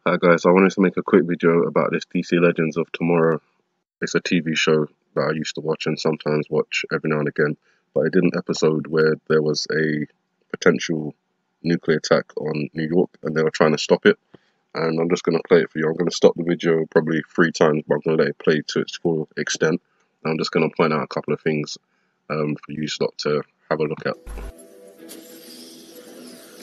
Hi guys, I wanted to make a quick video about this DC Legends of Tomorrow. It's a TV show that I used to watch and sometimes watch every now and again, but it did an episode where there was a potential nuclear attack on New York and they were trying to stop it. And I'm just going to play it for you. I'm going to stop the video probably 3 times, but I'm going to let it play to its full extent. And I'm just going to point out a couple of things for you lot to have a look at.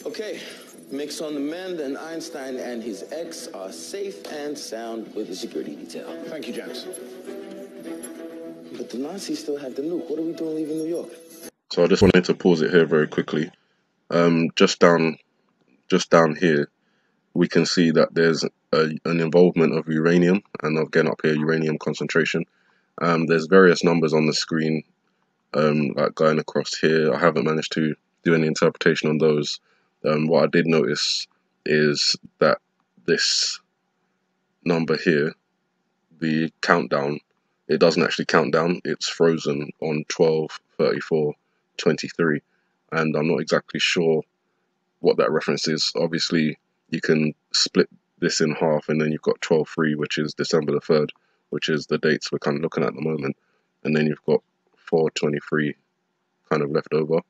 Okay, Mix on the mend, and Einstein and his ex are safe and sound with the security detail. Thank you, James. But the Nazis still have the nuke. What are we doing leaving New York? So I just wanted to pause it here very quickly. Just down here, we can see that there's an involvement of uranium, and again up here, uranium concentration. There's various numbers on the screen, like going across here. I haven't managed to do any interpretation on those. What I did notice is that this number here, the countdown, it doesn't actually count down. It's frozen on 12/34/23, and I'm not exactly sure what that reference is. Obviously, you can split this in half, and then you've got 12/3, which is December the 3rd, which is the dates we're kind of looking at the moment, and then you've got 4/23 kind of left over.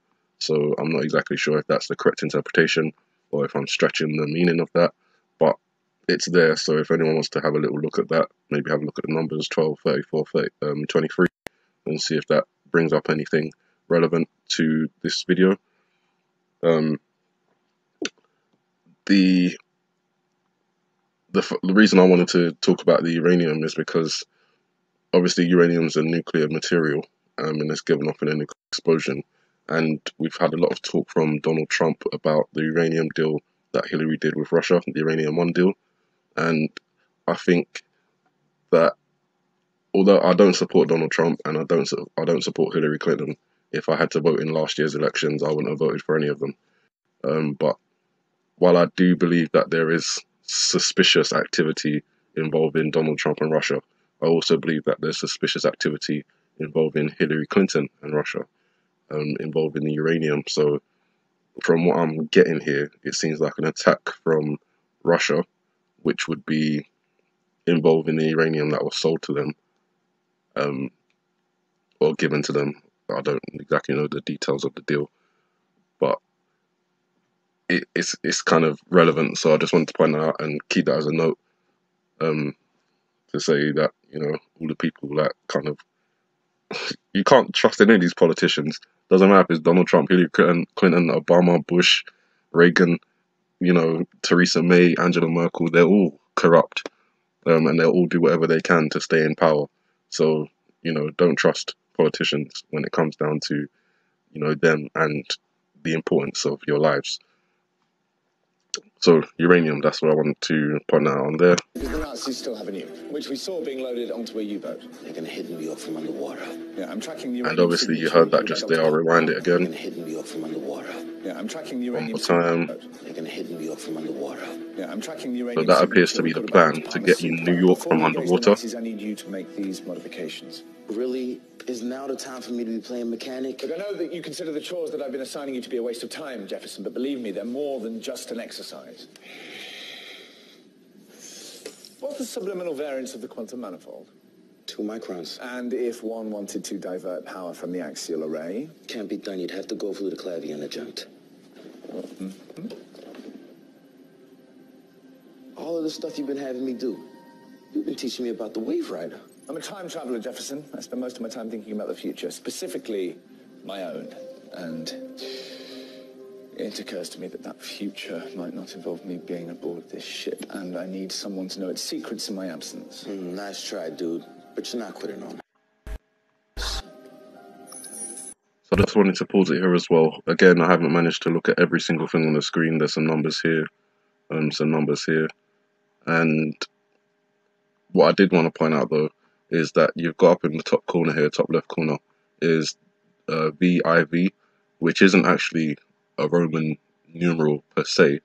So I'm not exactly sure if that's the correct interpretation or if I'm stretching the meaning of that, but it's there. So if anyone wants to have a little look at that, maybe have a look at the numbers 12/34/23 and see if that brings up anything relevant to this video. The reason I wanted to talk about the uranium is because obviously uranium is a nuclear material, and it's given off in a nuclear explosion. And we've had a lot of talk from Donald Trump about the uranium deal that Hillary did with Russia, the Uranium One deal. And I think that although I don't support Donald Trump and I don't support Hillary Clinton, if I had to vote in last year's elections, I wouldn't have voted for any of them. But while I do believe that there is suspicious activity involving Donald Trump and Russia, I also believe that there's suspicious activity involving Hillary Clinton and Russia. Involving the uranium. So from what I'm getting here, it seems like an attack from Russia, which would be involving the uranium that was sold to them, or given to them. I don't exactly know the details of the deal, but it's kind of relevant. So I just wanted to point that out and keep that as a note, to say that, you know, all the people that kind of you can't trust any of these politicians. Doesn't matter if it's Donald Trump, Hillary Clinton, Obama, Bush, Reagan, you know, Theresa May, Angela Merkel. They're all corrupt, and they'll all do whatever they can to stay in power. So, you know, don't trust politicians when it comes down to, you know, them and the importance of your lives. So uranium, that's what I wanted to point out on there. Because the Nazis still have a nuke, which we saw being loaded onto a U-boat. They're gonna hit New York from underwater. Yeah, I'm tracking the uranium. And obviously you heard that just there. I'll rewind it They're again. gonna hit New York from underwater. Yeah, I'm tracking the uranium. One more time. They're gonna hit New York from underwater. Yeah, I'm tracking the So uranium. that appears to be the plan, to get you New York from underwater. I need you to make these modifications. Really? Is now the time for me to be playing mechanic? Look, I know that you consider the chores that I've been assigning you to be a waste of time, Jefferson, but believe me, they're more than just an exercise. What's the subliminal variance of the quantum manifold? 2 microns. And if one wanted to divert power from the axial array? Can't be done. You'd have to go through the Clavian adjunct. All of the stuff you've been having me do. You've been teaching me about the wave rider. I'm a time traveler, Jefferson. I spend most of my time thinking about the future, specifically my own. And it occurs to me that that future might not involve me being aboard this ship, and I need someone to know its secrets in my absence. Nice try, dude. But you're not quitting on me. So I just wanted to pause it here as well. Again, I haven't managed to look at every single thing on the screen. There's some numbers here, and what I did want to point out though is that you've got up in the top corner here, top left corner, is VIV, which isn't actually a Roman numeral per se,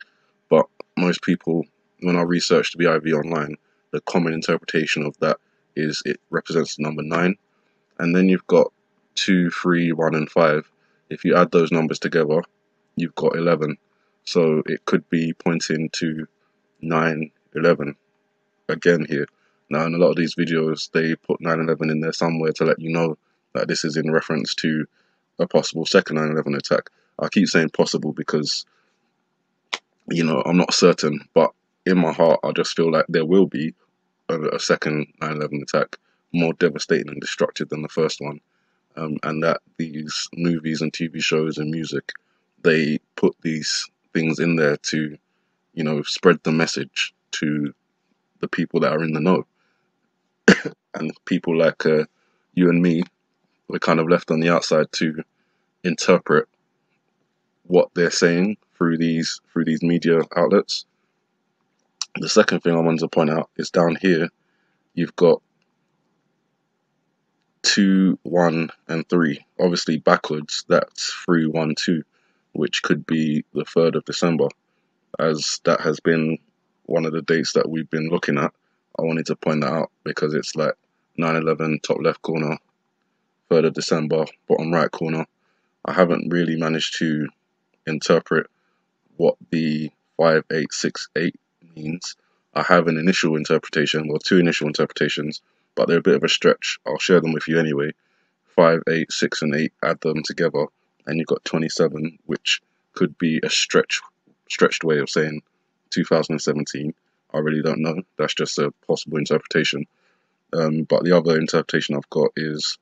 but most people, when I researched VIV online, the common interpretation of that is it represents the number 9, and then you've got 2, 3, 1, and 5. If you add those numbers together, you've got 11. So it could be pointing to 9, 11 again here. Now, in a lot of these videos, they put 9/11 in there somewhere to let you know that this is in reference to a possible second 9/11 attack. I keep saying possible because, you know, I'm not certain, but in my heart, I just feel like there will be a second 9/11 attack, more devastating and destructive than the first one. And that these movies and TV shows and music, they put these things in there to, you know, spread the message to the people that are in the know. And people like you and me, we're kind of left on the outside to interpret what they're saying through these media outlets. The second thing I wanted to point out is down here, you've got 2, 1, and 3. Obviously backwards, that's 3, 1, 2, which could be the 3rd of December, as that has been one of the dates that we've been looking at. I wanted to point that out because it's like 9/11 top left corner, 3rd of December bottom right corner. I haven't really managed to interpret what the 5868 means. I have an initial interpretation, well, 2 initial interpretations, but they're a bit of a stretch. I'll share them with you anyway. 5, 8, 6, and 8, add them together, and you've got 27, which could be a stretched way of saying 2017. I really don't know. That's just a possible interpretation. But the other interpretation I've got is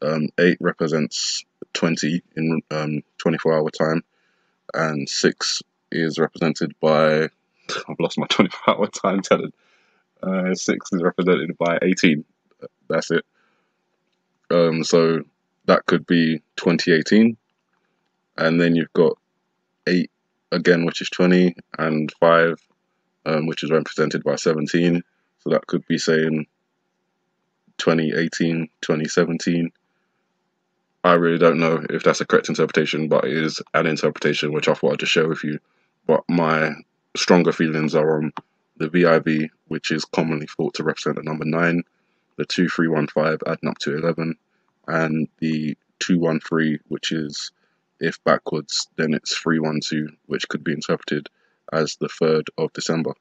8 represents 20 in 24-hour time, and 6 is represented by, I've lost my 24-hour time telling. 6 is represented by 18. That's it. So that could be 2018. And then you've got 8 again, which is 20, and 5, which is represented by 17. So that could be saying 2018, 2017. I really don't know if that's a correct interpretation, but it is an interpretation which I thought I'd just share with you. But my stronger feelings are on the VIV, which is commonly thought to represent the number 9, the 2315 adding up to 11, and the 213, which is, if backwards, then it's 312, which could be interpreted as the 3rd of December.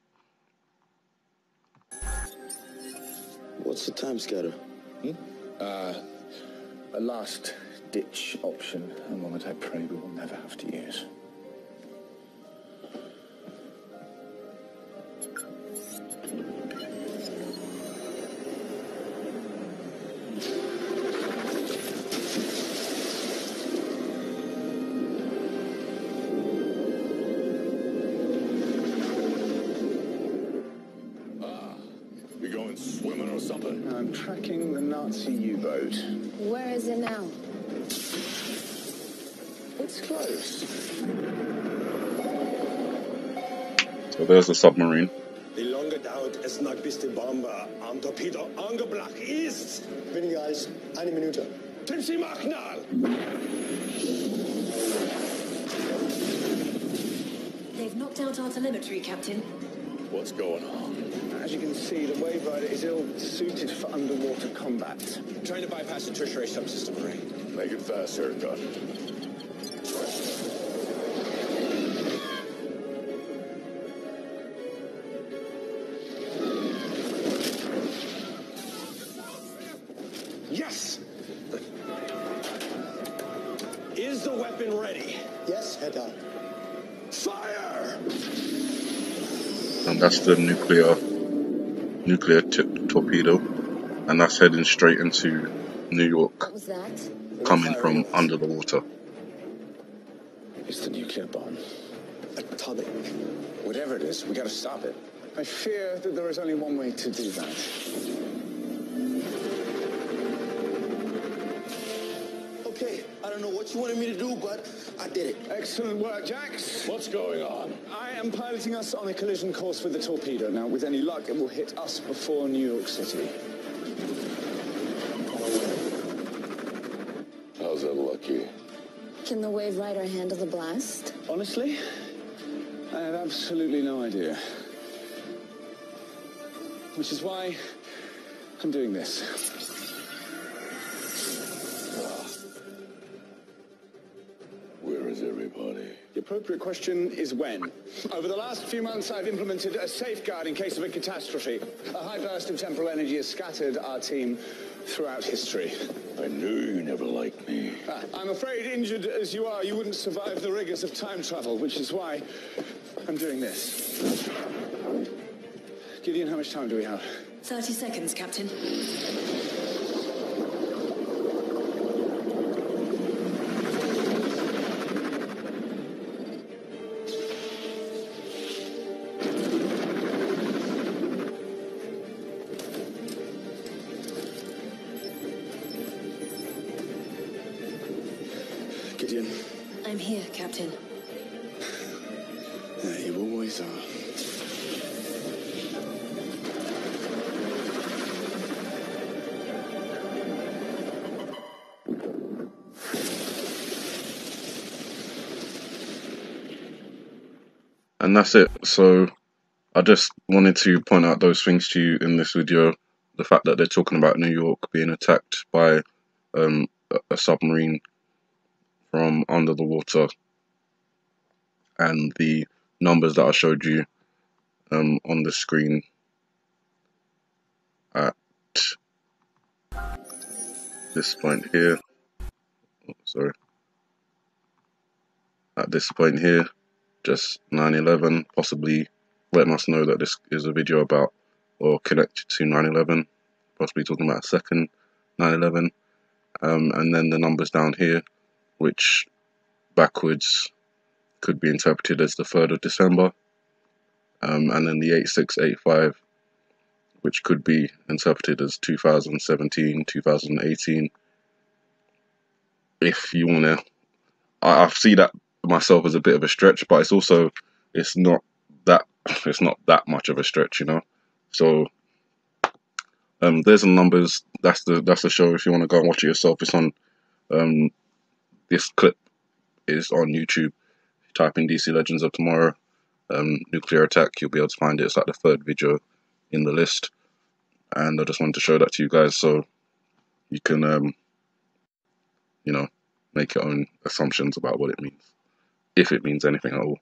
What's the time scatter? A last-ditch option, and one that I pray we will never have to use. You going swimming or something? I'm tracking the Nazi U-boat. Where is it now? It's close. So there's the submarine. Wie lange dauert es noch, bis die Bombe am Torpedo angebracht ist? Weniger als eine Minute. Tipp sie mal knall! They've knocked out our telemetry, Captain. What's going on? As you can see, the Wave Rider is ill-suited for underwater combat. Trying to bypass the tertiary subsystem array. Make it fast, Sir Gun. Yes! Is the weapon ready? Yes, Herr Dahl. Fire! And that's the nuclear torpedo, and that's heading straight into New York, What was that? coming from under the water. It's the nuclear bomb. Atomic. Whatever it is, we gotta stop it. I fear that there is only one way to do that. Okay, I don't know what you wanted me to do, but I did it. Excellent work, Jax. What's going on? I am piloting us on a collision course with the torpedo. Now, with any luck, it will hit us before New York City. How's that lucky? Can the Wave Rider handle the blast? Honestly, I have absolutely no idea. Which is why I'm doing this. Where is everybody? Yep. appropriate question is when. Over the last few months, I've implemented a safeguard in case of a catastrophe. A high burst of temporal energy has scattered our team throughout history. I knew you never liked me. I'm afraid, injured as you are, you wouldn't survive the rigors of time travel, which is why I'm doing this. Gideon, how much time do we have? 30 seconds, Captain. Gideon. I'm here, Captain. There you always are. And that's it. So I just wanted to point out those things to you in this video. The fact that they're talking about New York being attacked by a submarine from under the water, and the numbers that I showed you on the screen at this point here. Oh, sorry. At this point here, just 9/11, possibly letting us know that this is a video about or connected to 9/11, possibly talking about a second 9/11, and then the numbers down here, which backwards could be interpreted as the 3rd of December, and then the 8685, which could be interpreted as 2017, 2018. If you want to, I see that myself as a bit of a stretch, but it's not that much of a stretch, you know. So there's the numbers. That's the show. If you want to go and watch it yourself, it's on. This clip is on YouTube. Type in DC Legends of Tomorrow, nuclear attack. You'll be able to find it. It's like the 3rd video in the list, and I just wanted to show that to you guys so you can, you know, make your own assumptions about what it means, if it means anything at all.